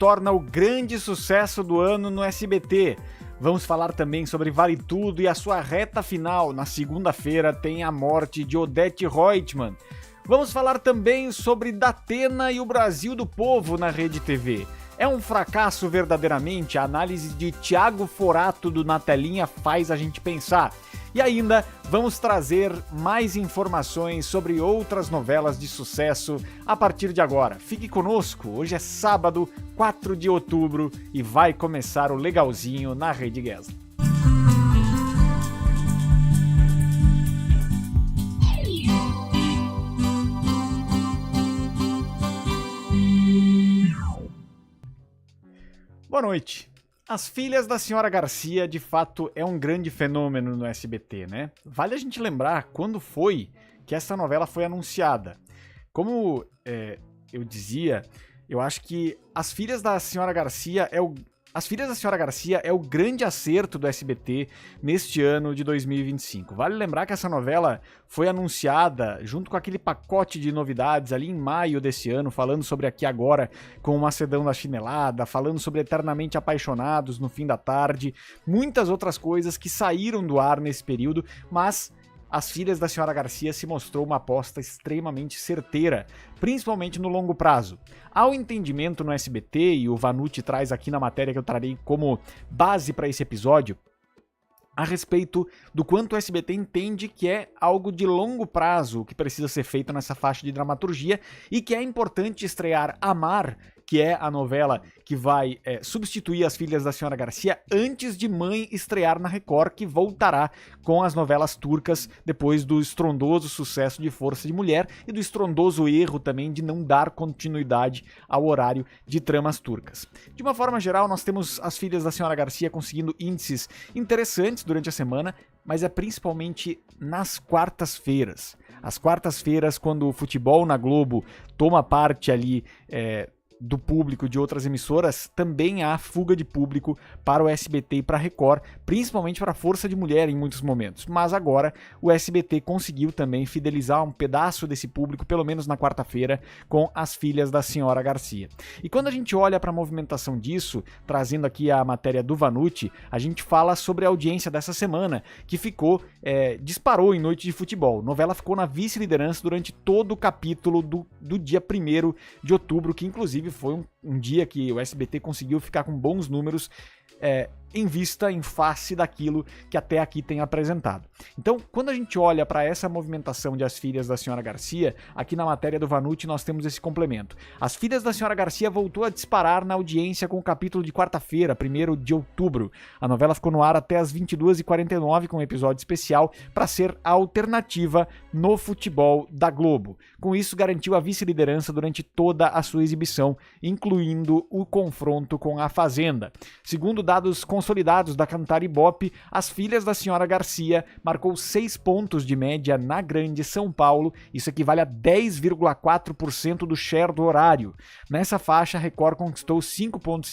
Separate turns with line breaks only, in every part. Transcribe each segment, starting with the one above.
torna o grande sucesso do ano no SBT. Vamos falar também sobre Vale Tudo e a sua reta final. Na segunda-feira tem a morte de Odete Roitman. Vamos falar também sobre Datena e o Brasil do Povo na Rede TV. É um fracasso verdadeiramente? A análise de Thiago Forato do Na Telinha faz a gente pensar. E ainda vamos trazer mais informações sobre outras novelas de sucesso a partir de agora. Fique conosco, hoje é sábado, 4 de outubro e vai começar o Legalzinho na Rede Guesla. Boa noite. As Filhas da Senhora Garcia, de fato, é um grande fenômeno no SBT, né? Vale a gente lembrar quando foi que essa novela foi anunciada. Como eu dizia, eu acho que As Filhas da Senhora Garcia é o grande acerto do SBT neste ano de 2025. Vale lembrar que essa novela foi anunciada junto com aquele pacote de novidades ali em maio desse ano, falando sobre Aqui Agora com o Macedão da Chinelada, falando sobre Eternamente Apaixonados no Fim da Tarde, muitas outras coisas que saíram do ar nesse período, mas As Filhas da Senhora Garcia se mostrou uma aposta extremamente certeira, principalmente no longo prazo. Há um entendimento no SBT, e o Vanucci traz aqui na matéria que eu trarei como base para esse episódio, a respeito do quanto o SBT entende que é algo de longo prazo que precisa ser feito nessa faixa de dramaturgia e que é importante estrear Amar, que é a novela que vai substituir As Filhas da Senhora Garcia, antes de Mãe estrear na Record, que voltará com as novelas turcas depois do estrondoso sucesso de Força de Mulher e do estrondoso erro também de não dar continuidade ao horário de tramas turcas. De uma forma geral, nós temos As Filhas da Senhora Garcia conseguindo índices interessantes durante a semana, mas é principalmente nas quartas-feiras. As quartas-feiras, quando o futebol na Globo toma parte ali do público de outras emissoras, também há fuga de público para o SBT e para a Record, principalmente para a Força de Mulher em muitos momentos. Mas agora o SBT conseguiu também fidelizar um pedaço desse público, pelo menos na quarta-feira, com As Filhas da Senhora Garcia. E quando a gente olha para a movimentação disso, trazendo aqui a matéria do Vanucci, a gente fala sobre a audiência dessa semana, que disparou em Noite de Futebol. A novela ficou na vice-liderança durante todo o capítulo do dia 1º de outubro, que inclusive foi um dia que o SBT conseguiu ficar com bons números em face daquilo que até aqui tem apresentado. Então, quando a gente olha para essa movimentação de As Filhas da Senhora Garcia, aqui na matéria do Vanucci nós temos esse complemento. As Filhas da Senhora Garcia voltou a disparar na audiência com o capítulo de quarta-feira, 1º de outubro. A novela ficou no ar até as 22h49 com um episódio especial para ser a alternativa no futebol da Globo. Com isso, garantiu a vice-liderança durante toda a sua exibição, incluindo o confronto com a Fazenda. Segundo dados consolidados da Cantar Ibope, As Filhas da Senhora Garcia marcou 6 pontos de média na Grande São Paulo, isso equivale a 10,4% do share do horário. Nessa faixa, a Record conquistou 5,5 pontos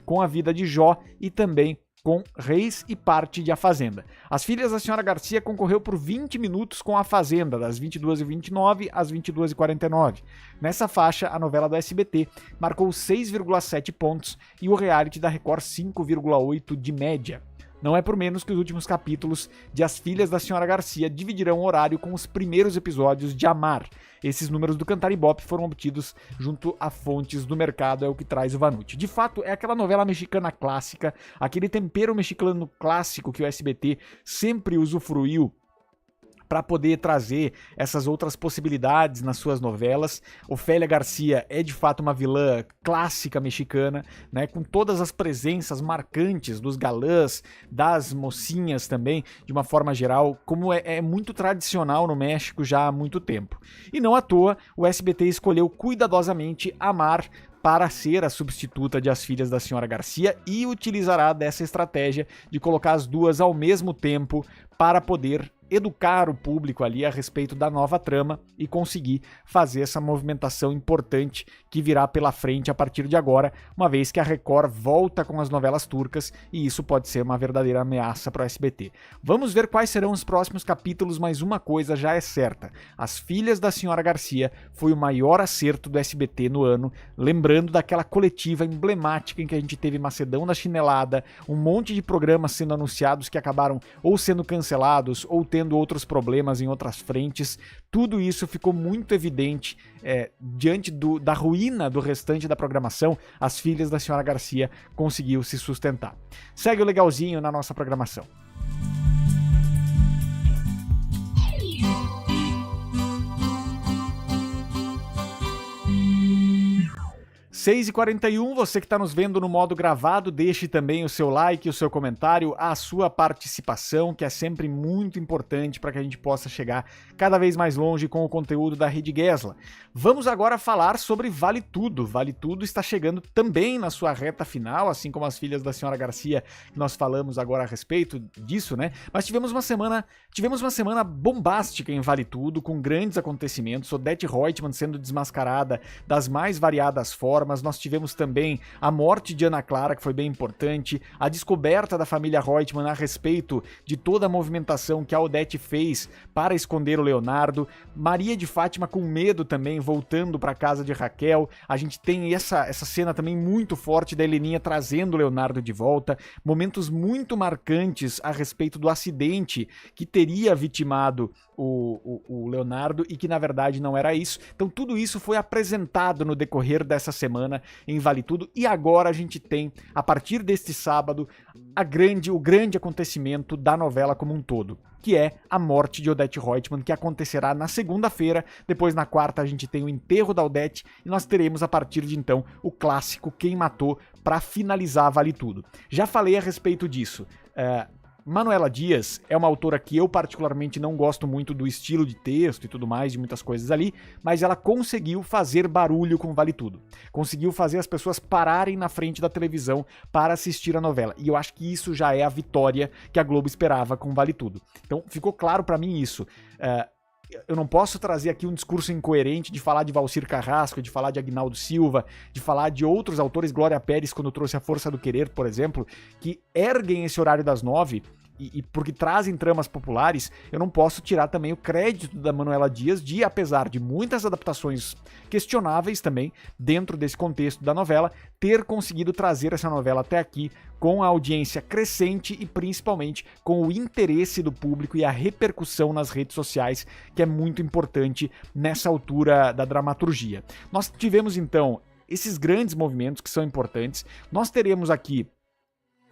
com A Vida de Jó e também com Reis e parte de A Fazenda. As Filhas da Senhora Garcia concorreu por 20 minutos com A Fazenda, das 22h29 às 22h49. Nessa faixa, a novela do SBT marcou 6,7 pontos e o reality da Record 5,8 de média. Não é por menos que os últimos capítulos de As Filhas da Senhora Garcia dividirão o horário com os primeiros episódios de Amar. Esses números do Cantar Ibope foram obtidos junto a fontes do mercado, é o que traz o Vanucci. De fato, é aquela novela mexicana clássica, aquele tempero mexicano clássico que o SBT sempre usufruiu para poder trazer essas outras possibilidades nas suas novelas. Ofélia Garcia é de fato uma vilã clássica mexicana, né, com todas as presenças marcantes dos galãs, das mocinhas também, de uma forma geral, como é muito tradicional no México já há muito tempo. E não à toa, o SBT escolheu cuidadosamente Amar para ser a substituta de As Filhas da Senhora Garcia e utilizará dessa estratégia de colocar as duas ao mesmo tempo para poder educar o público ali a respeito da nova trama e conseguir fazer essa movimentação importante que virá pela frente a partir de agora, uma vez que a Record volta com as novelas turcas e isso pode ser uma verdadeira ameaça para o SBT. Vamos ver quais serão os próximos capítulos, mas uma coisa já é certa: As Filhas da Senhora Garcia foi o maior acerto do SBT no ano, lembrando daquela coletiva emblemática em que a gente teve Macedão da Chinelada, um monte de programas sendo anunciados que acabaram ou sendo cancelados ou tendo outros problemas em outras frentes. Tudo isso ficou muito evidente diante da ruína do restante da programação. As Filhas da Senhora Garcia conseguiu se sustentar. Segue o legalzinho na nossa programação. 6h41, você que está nos vendo no modo gravado, deixe também o seu like, o seu comentário, a sua participação, que é sempre muito importante para que a gente possa chegar cada vez mais longe com o conteúdo da Rede Gesla. Vamos agora falar sobre Vale Tudo. Vale Tudo está chegando também na sua reta final, assim como As Filhas da Senhora Garcia, que nós falamos agora a respeito disso, né? Mas tivemos uma semana bombástica em Vale Tudo, com grandes acontecimentos, Odete Roitman sendo desmascarada das mais variadas formas. Nós tivemos também a morte de Ana Clara, que foi bem importante, a descoberta da família Roitman a respeito de toda a movimentação que a Odete fez para esconder o Leonardo, Maria de Fátima com medo também, voltando para a casa de Raquel. A gente tem essa cena também muito forte da Heleninha trazendo o Leonardo de volta, momentos muito marcantes a respeito do acidente que teria vitimado o Leonardo e que na verdade não era isso. Então tudo isso foi apresentado no decorrer dessa semana em Vale Tudo, e agora a gente tem, a partir deste sábado, o grande acontecimento da novela como um todo, que é a morte de Odete Roitman, que acontecerá na segunda-feira. Depois, na quarta, a gente tem o enterro da Odete e nós teremos, a partir de então, o clássico Quem Matou para finalizar Vale Tudo. Já falei a respeito disso. Manuela Dias é uma autora que eu particularmente não gosto muito do estilo de texto e tudo mais, de muitas coisas ali, mas ela conseguiu fazer barulho com Vale Tudo. Conseguiu fazer as pessoas pararem na frente da televisão para assistir a novela. E eu acho que isso já é a vitória que a Globo esperava com Vale Tudo. Então ficou claro para mim isso. Eu não posso trazer aqui um discurso incoerente de falar de Valcir Carrasco, de falar de Aguinaldo Silva, de falar de outros autores, Glória Pérez, quando trouxe A Força do Querer, por exemplo, que erguem esse horário das 9 e porque trazem tramas populares. Eu não posso tirar também o crédito da Manuela Dias de, apesar de muitas adaptações questionáveis também, dentro desse contexto da novela, ter conseguido trazer essa novela até aqui com a audiência crescente e principalmente com o interesse do público e a repercussão nas redes sociais, que é muito importante nessa altura da dramaturgia. Nós tivemos então esses grandes movimentos que são importantes. Nós teremos aqui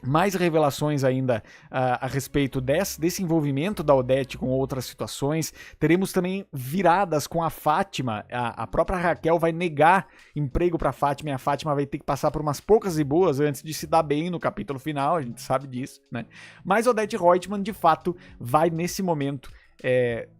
mais revelações ainda a respeito desse envolvimento da Odete com outras situações. Teremos também viradas com a Fátima. A própria Raquel vai negar emprego para a Fátima, e a Fátima vai ter que passar por umas poucas e boas antes de se dar bem no capítulo final, a gente sabe disso, né? Mas Odete Roitman, de fato, vai nesse momento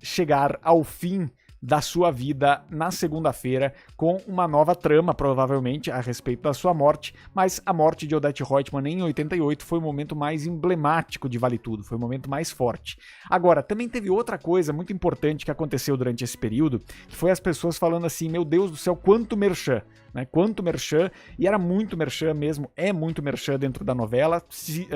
chegar ao fim da sua vida na segunda-feira, com uma nova trama, provavelmente, a respeito da sua morte. Mas a morte de Odete Roitman em 88 foi o momento mais emblemático de Vale Tudo, foi o momento mais forte. Agora, também teve outra coisa muito importante que aconteceu durante esse período, que foi as pessoas falando assim: meu Deus do céu, quanto merchan, né? Quanto merchan, e era muito merchan mesmo, é muito merchan dentro da novela.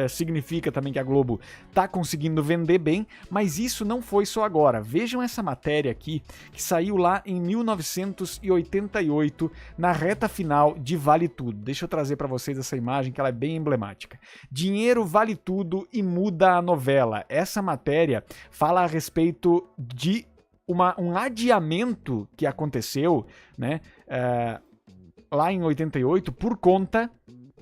Significa também que a Globo tá conseguindo vender bem, mas isso não foi só agora. Vejam essa matéria aqui, que saiu lá em 1988, na reta final de Vale Tudo. Deixa eu trazer para vocês essa imagem, que ela é bem emblemática. Dinheiro vale tudo e muda a novela. Essa matéria fala a respeito de um adiamento que aconteceu, né, lá em 88, por conta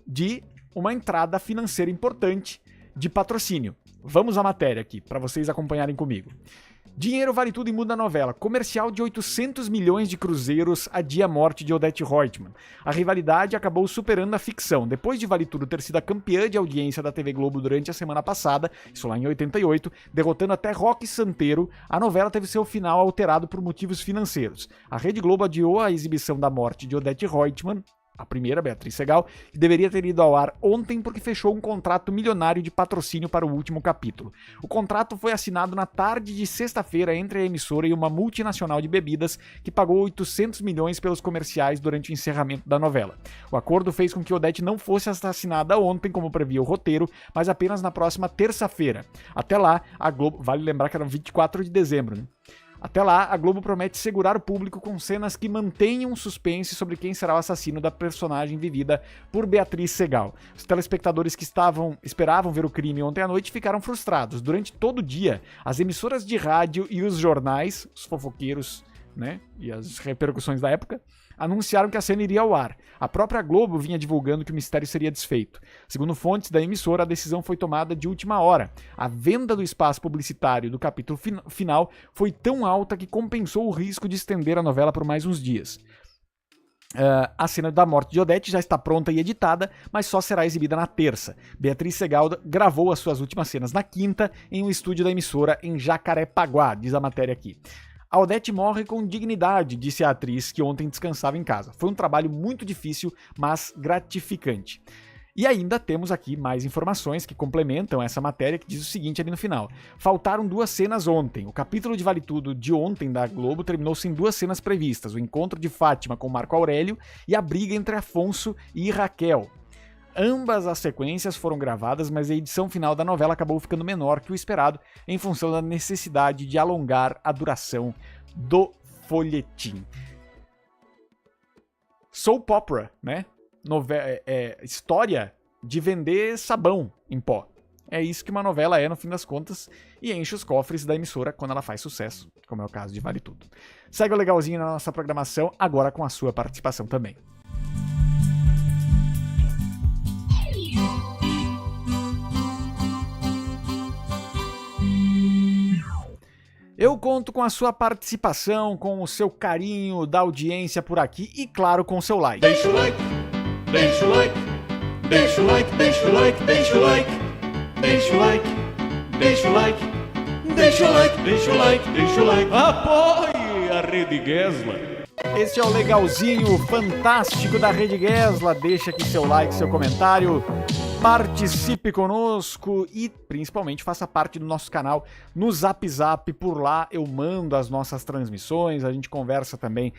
de uma entrada financeira importante de patrocínio. Vamos à matéria aqui, para vocês acompanharem comigo. Dinheiro vale tudo e muda a novela. Comercial de 800 milhões de cruzeiros adia a morte de Odete Roitman. A rivalidade acabou superando a ficção. Depois de Vale Tudo ter sido a campeã de audiência da TV Globo durante a semana passada, isso lá em 88, derrotando até Roque Santeiro, a novela teve seu final alterado por motivos financeiros. A Rede Globo adiou a exibição da morte de Odete Roitman, a primeira, Beatriz Segal, que deveria ter ido ao ar ontem porque fechou um contrato milionário de patrocínio para o último capítulo. O contrato foi assinado na tarde de sexta-feira entre a emissora e uma multinacional de bebidas que pagou 800 milhões pelos comerciais durante o encerramento da novela. O acordo fez com que Odete não fosse assinada ontem, como previa o roteiro, mas apenas na próxima terça-feira. Até lá, a Globo... Vale lembrar que era 24 de dezembro, né? Até lá, a Globo promete segurar o público com cenas que mantenham suspense sobre quem será o assassino da personagem vivida por Beatriz Segal. Os telespectadores que esperavam ver o crime ontem à noite ficaram frustrados. Durante todo o dia, as emissoras de rádio e os jornais, os fofoqueiros, né, e as repercussões da época, anunciaram que a cena iria ao ar. A própria Globo vinha divulgando que o mistério seria desfeito. Segundo fontes da emissora, a decisão foi tomada de última hora. A venda do espaço publicitário do capítulo final foi tão alta que compensou o risco de estender a novela por mais uns dias. A cena da morte de Odete já está pronta e editada, mas só será exibida na terça. Beatriz Segal gravou as suas últimas cenas na quinta em um estúdio da emissora em Jacarepaguá, diz a matéria aqui. A Odete morre com dignidade, disse a atriz, que ontem descansava em casa. Foi um trabalho muito difícil, mas gratificante. E ainda temos aqui mais informações que complementam essa matéria, que diz o seguinte ali no final. Faltaram 2 cenas ontem. O capítulo de Vale Tudo de ontem da Globo terminou sem 2 cenas previstas. O encontro de Fátima com Marco Aurélio e a briga entre Afonso e Raquel. Ambas as sequências foram gravadas, mas a edição final da novela acabou ficando menor que o esperado, em função da necessidade de alongar a duração do folhetim. Soap opera, né? História de vender sabão em pó. É isso que uma novela é, no fim das contas, e enche os cofres da emissora quando ela faz sucesso, como é o caso de Vale Tudo. Segue o legalzinho na nossa programação, agora com a sua participação também. Eu conto com a sua participação, com o seu carinho da audiência por aqui e, claro, com o seu like.
Deixa o like, deixa o like, deixa o like, deixa o like, deixa o like, deixa o like, deixa o like, deixa o like, deixa o like, deixa o like. Apoie a Rede Gesla.
Este é o legalzinho fantástico da Rede Gesla. Deixa aqui seu like, seu comentário. Participe conosco e principalmente faça parte do nosso canal no Zap Zap. Por lá eu mando as nossas transmissões, a gente conversa também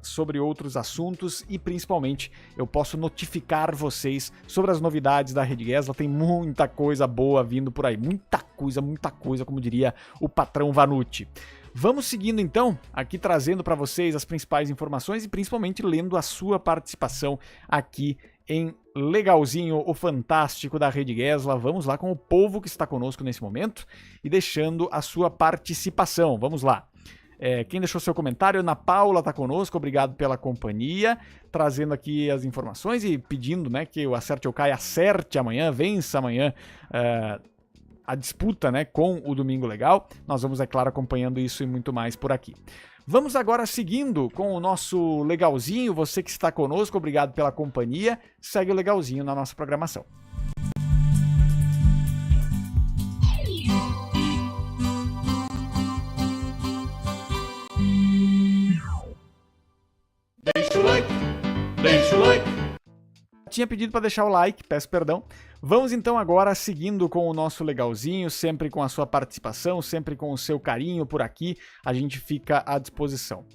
sobre outros assuntos e principalmente eu posso notificar vocês sobre as novidades da Rede Gesla. Tem muita coisa boa vindo por aí, muita coisa, como diria o patrão Vanucci. Vamos seguindo então, aqui trazendo para vocês as principais informações e principalmente lendo a sua participação aqui em Legalzinho, o fantástico da Rede Gesla. Vamos lá com o povo que está conosco nesse momento e deixando a sua participação. Vamos lá. Quem deixou seu comentário? Ana Paula está conosco, obrigado pela companhia, trazendo aqui as informações e pedindo, né, que o Acerte ou Caia acerte amanhã, vença amanhã a disputa, né, com o Domingo Legal. Nós vamos, é claro, acompanhando isso e muito mais por aqui. Vamos agora seguindo com o nosso legalzinho. Você que está conosco, obrigado pela companhia. Segue o legalzinho na nossa programação.
Deixa o like, deixa o like.
Tinha pedido para deixar o like, peço perdão. Vamos então agora seguindo com o nosso legalzinho, sempre com a sua participação, sempre com o seu carinho por aqui, a gente fica à disposição.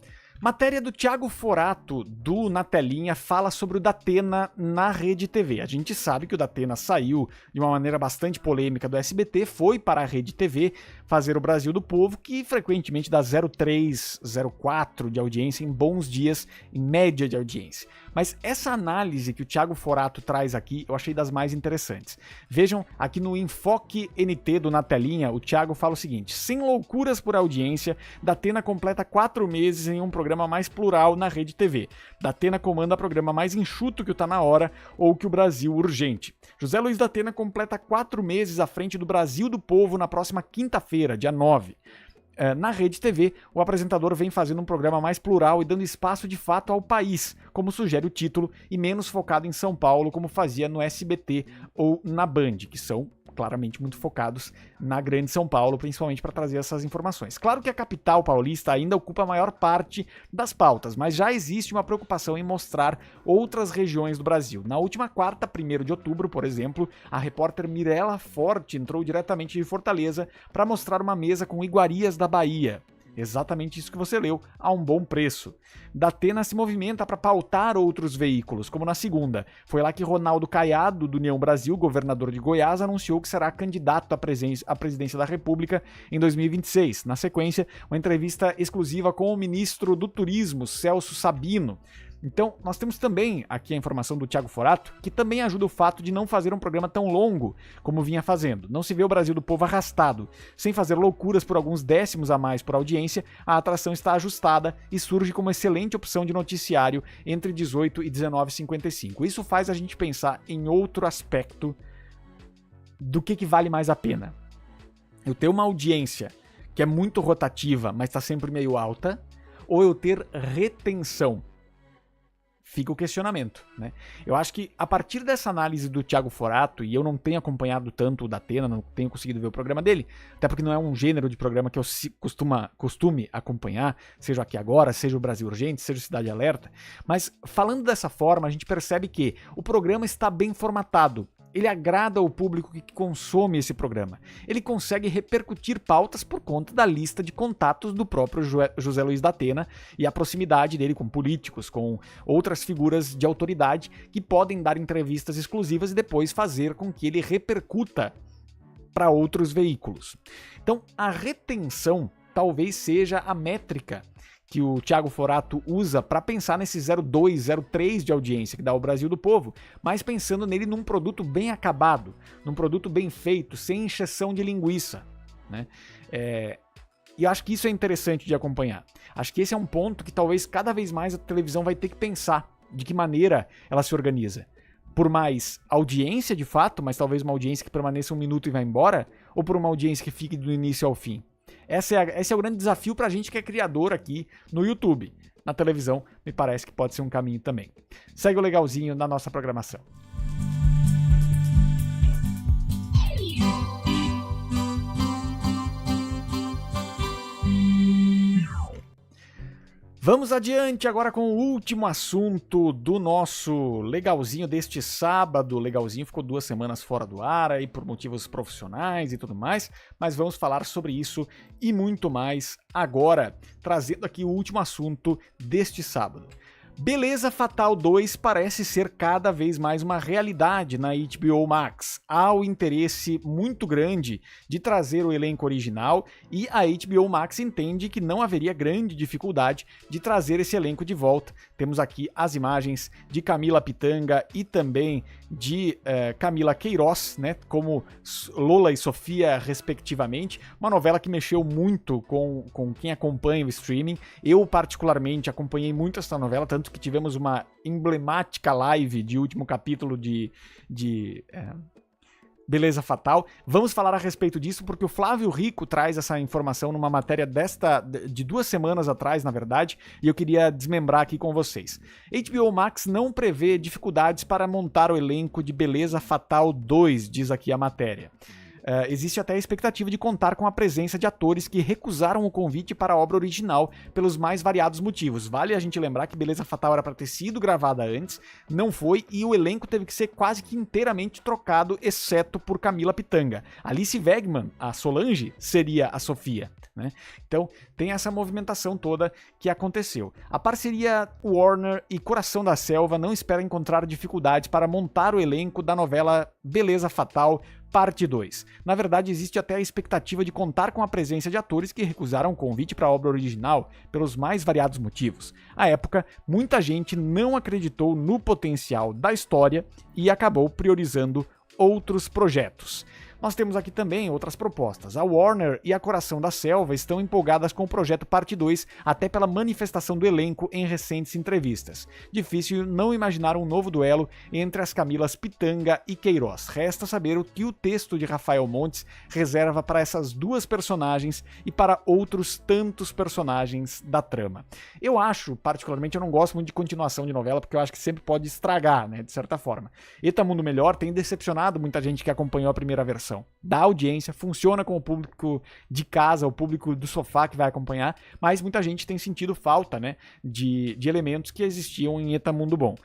Matéria do Thiago Forato, do Na Telinha, fala sobre o Datena na Rede TV. A gente sabe que o Datena saiu de uma maneira bastante polêmica do SBT, foi para a Rede TV fazer o Brasil do Povo, que frequentemente dá 0,3, 0,4 de audiência em bons dias, em média de audiência. Mas essa análise que o Thiago Forato traz aqui, eu achei das mais interessantes. Vejam, aqui no Enfoque NT do Na Telinha, o Thiago fala o seguinte: sem loucuras por audiência, Datena completa 4 meses em um programa mais plural na Rede TV. Datena comanda programa mais enxuto que o Tá Na Hora ou que o Brasil Urgente. José Luiz Datena completa 4 meses à frente do Brasil do Povo na próxima quinta-feira, dia 9. Na Rede TV, o apresentador vem fazendo um programa mais plural e dando espaço de fato ao país, como sugere o título, e menos focado em São Paulo, como fazia no SBT ou na Band, que são, claramente muito focados na grande São Paulo, principalmente para trazer essas informações. Claro que a capital paulista ainda ocupa a maior parte das pautas, mas já existe uma preocupação em mostrar outras regiões do Brasil. Na última quarta, 1º de outubro, por exemplo, a repórter Mirella Forte entrou diretamente de Fortaleza para mostrar uma mesa com iguarias da Bahia. Exatamente isso que você leu, a um bom preço. Datena se movimenta para pautar outros veículos, como na segunda. Foi lá que Ronaldo Caiado, do União Brasil, governador de Goiás, anunciou que será candidato à presidência da República em 2026. Na sequência, uma entrevista exclusiva com o ministro do Turismo, Celso Sabino. Então, nós temos também aqui a informação do Thiago Forato, que também ajuda o fato de não fazer um programa tão longo como vinha fazendo. Não se vê o Brasil do Povo arrastado. Sem fazer loucuras por alguns décimos a mais por audiência, a atração está ajustada e surge como excelente opção de noticiário entre 18 e 19h55. Isso faz a gente pensar em outro aspecto do que vale mais a pena. Eu ter uma audiência que é muito rotativa, mas está sempre meio alta, ou eu ter retenção? Fica o questionamento, né? Eu acho que a partir dessa análise do Thiago Forato, e eu não tenho acompanhado tanto o Datena, não tenho conseguido ver o programa dele, até porque não é um gênero de programa que eu costume acompanhar, seja Aqui Agora, seja o Brasil Urgente, seja o Cidade Alerta, mas falando dessa forma, a gente percebe que o programa está bem formatado. Ele agrada ao público que consome esse programa. Ele consegue repercutir pautas por conta da lista de contatos do próprio José Luiz Datena e a proximidade dele com políticos, com outras figuras de autoridade que podem dar entrevistas exclusivas e depois fazer com que ele repercuta para outros veículos. Então, a retenção talvez seja a métrica que o Thiago Forato usa para pensar nesse 0,2, 0,3 de audiência que dá o Brasil do Povo, mas pensando nele num produto bem acabado, num produto bem feito, sem encheção de linguiça, né? E acho que isso é interessante de acompanhar. Acho que esse é um ponto que talvez cada vez mais a televisão vai ter que pensar de que maneira ela se organiza. Por mais audiência de fato, mas talvez uma audiência que permaneça 1 minuto e vá embora, ou por uma audiência que fique do início ao fim. Esse é o grande desafio pra gente que é criador aqui no YouTube. Na televisão, me parece que pode ser um caminho também. Segue o legalzinho na nossa programação. Vamos adiante agora com o último assunto do nosso legalzinho deste sábado. O legalzinho ficou 2 semanas fora do ar aí por motivos profissionais e tudo mais, mas vamos falar sobre isso e muito mais agora, trazendo aqui o último assunto deste sábado. Beleza Fatal 2 parece ser cada vez mais uma realidade na HBO Max. Há o interesse muito grande de trazer o elenco original e a HBO Max entende que não haveria grande dificuldade de trazer esse elenco de volta. Temos aqui as imagens de Camila Pitanga e também de Camila Queiroz, né, como Lola e Sofia, respectivamente. Uma novela que mexeu muito com quem acompanha o streaming. Eu, particularmente, acompanhei muito essa novela, tanto que tivemos uma emblemática live de último capítulo de Beleza Fatal. Vamos falar a respeito disso porque o Flávio Rico traz essa informação numa matéria de 2 semanas atrás, na verdade, e eu queria desmembrar aqui com vocês. HBO Max não prevê dificuldades para montar o elenco de Beleza Fatal 2, diz aqui a matéria. Existe até a expectativa de contar com a presença de atores que recusaram o convite para a obra original pelos mais variados motivos. Vale a gente lembrar que Beleza Fatal era para ter sido gravada antes, não foi, e o elenco teve que ser quase que inteiramente trocado, exceto por Camila Pitanga. Alice Wegman, a Solange, seria a Sofia, né? Então tem essa movimentação toda que aconteceu. A parceria Warner e Coração da Selva não espera encontrar dificuldades para montar o elenco da novela Beleza Fatal Parte 2. Na verdade, existe até a expectativa de contar com a presença de atores que recusaram o convite para a obra original pelos mais variados motivos. À época, muita gente não acreditou no potencial da história e acabou priorizando outros projetos. Nós temos aqui também outras propostas. A Warner e a Coração da Selva estão empolgadas com o projeto Parte 2, até pela manifestação do elenco em recentes entrevistas. Difícil não imaginar um novo duelo entre as Camilas Pitanga e Queiroz. Resta saber o que o texto de Rafael Montes reserva para essas 2 personagens e para outros tantos personagens da trama. Eu acho, particularmente, eu não gosto muito de continuação de novela, porque eu acho que sempre pode estragar, né, de certa forma. Eta Mundo Melhor tem decepcionado muita gente que acompanhou a primeira versão, programação, dá audiência, funciona com o público de casa, o público do sofá que vai acompanhar, mas muita gente tem sentido falta, né, de elementos que existiam em Eta Mundo Bom.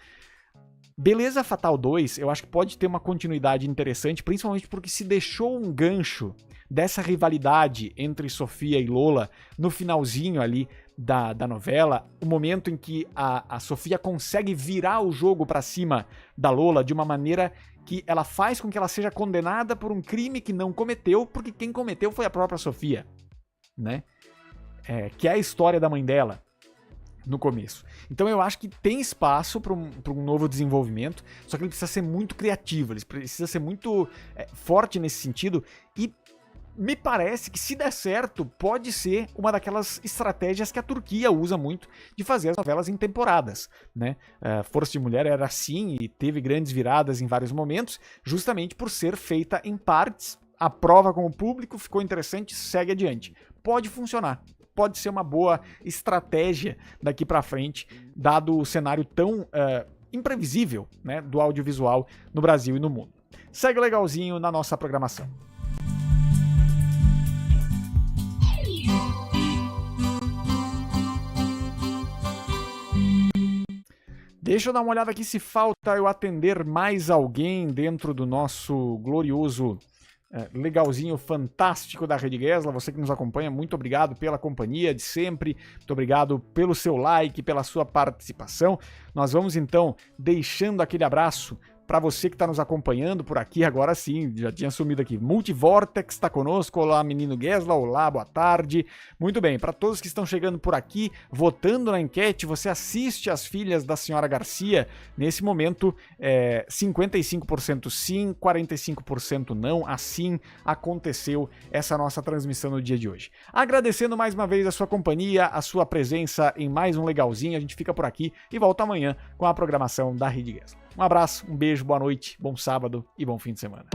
Beleza Fatal 2, eu acho que pode ter uma continuidade interessante, principalmente porque se deixou um gancho dessa rivalidade entre Sofia e Lola no finalzinho ali da novela, o momento em que a Sofia consegue virar o jogo pra cima da Lola de uma maneira que ela faz com que ela seja condenada por um crime que não cometeu, porque quem cometeu foi a própria Sofia, né? Que é a história da mãe dela no começo. Então eu acho que tem espaço para um novo desenvolvimento, só que ele precisa ser muito criativo, ele precisa ser muito forte nesse sentido, e me parece que, se der certo, pode ser uma daquelas estratégias que a Turquia usa muito de fazer as novelas em temporadas, né? Força de Mulher era assim e teve grandes viradas em vários momentos, justamente por ser feita em partes, a prova com o público, ficou interessante, segue adiante. Pode funcionar. Pode ser uma boa estratégia daqui pra frente, dado o cenário tão imprevisível, né, do audiovisual no Brasil e no mundo. Segue legalzinho na nossa programação. Deixa eu dar uma olhada aqui se falta eu atender mais alguém dentro do nosso glorioso legalzinho fantástico da Rede Gesla. Você que nos acompanha, muito obrigado pela companhia de sempre, muito obrigado pelo seu like, pela sua participação. Nós vamos então deixando aquele abraço para você que está nos acompanhando por aqui, agora sim, já tinha sumido aqui. Multivortex está conosco, olá menino Gesla, olá, boa tarde. Muito bem, para todos que estão chegando por aqui, votando na enquete, você assiste As Filhas da Senhora Garcia, nesse momento 55% sim, 45% não, assim aconteceu essa nossa transmissão no dia de hoje. Agradecendo mais uma vez a sua companhia, a sua presença em mais um Legalzinho, a gente fica por aqui e volta amanhã com a programação da Rede Gesla. Um abraço, um beijo, boa noite, bom sábado e bom fim de semana.